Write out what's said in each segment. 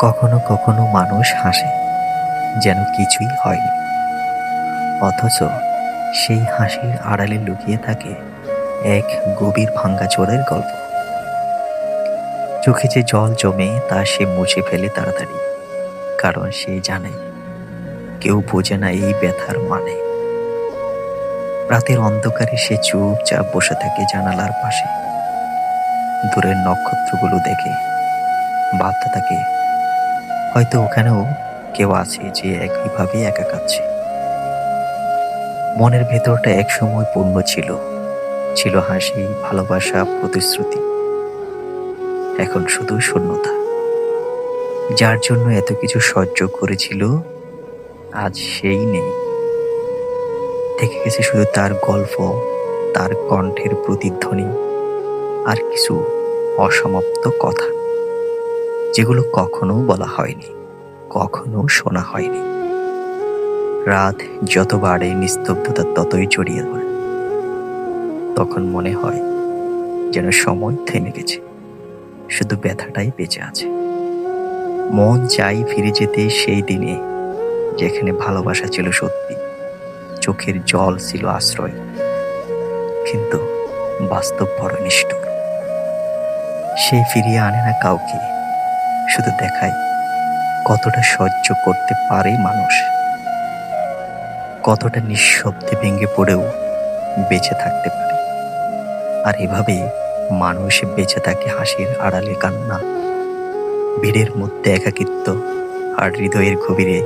কখনো কখনো মানুষ হাসে যেন কিছুই হয়নি, অথচ সেই হাসির আড়ালে লুকিয়ে থাকে এক গভীর ভাঙাচোরের গল্প। চোখে যে জল জমে তা সে মুছে ফেলে তাড়াতাড়ি, কারণ সে জানে কেউ বোঝে না এই ব্যথার মানে। রাতের অন্ধকারে সে চুপচাপ বসে থাকে জানালার পাশে, দূরের নক্ষত্রগুলো দেখে ভাবতে থাকে হয়তো ওখানেও কেউ আছে যে একইভাবে একা কাঁদছে। মনের ভেতরটা একসময় পূর্ণ ছিল, ছিল হাসি, ভালোবাসা, প্রতিশ্রুতি। এখন শুধু শূন্যতা। যার জন্য এত কিছু সহ্য করেছিল আজ সেই নেই। থেকে গেছে শুধু তার গল্প, তার কণ্ঠের প্রতিধ্বনি, আর কিছু অসমাপ্ত কথা যেগুলো কখনো বলা হয়নি, কখনো শোনা হয়নি। রাত যত বাড়ে নিস্তব্ধতা ততই জড়িয়ে ধরে। তখন মনে হয় যেন সময় থেমে গেছে, শুধু ব্যথাটাই বেঁচে আছে। মন চাই ফিরে যেতে সেই দিনে যেখানে ভালোবাসা ছিল সত্যি, চোখের জল ছিল আশ্রয়, কিন্তু বাস্তব বড় নিষ্ঠুর। সে ফিরিয়ে আনে না কাউকে, শুধু দেখায় কতটা সহ্য করতে পারে মানুষ, কতটা নিঃশব্দে ভেঙে পড়েও বেঁচে থাকতে পারে। আর এভাবেই মানুষ বেঁচে থাকে হাসির আড়ালে কান্না, ভিড়ের মধ্যে একাকিত্ব, আর হৃদয়ের গভীরে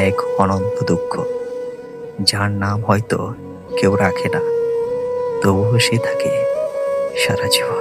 এক অনন্ত দুঃখ, যার নাম হয়তো কেউ রাখে না, তবুও সে থাকে সারা জীবন।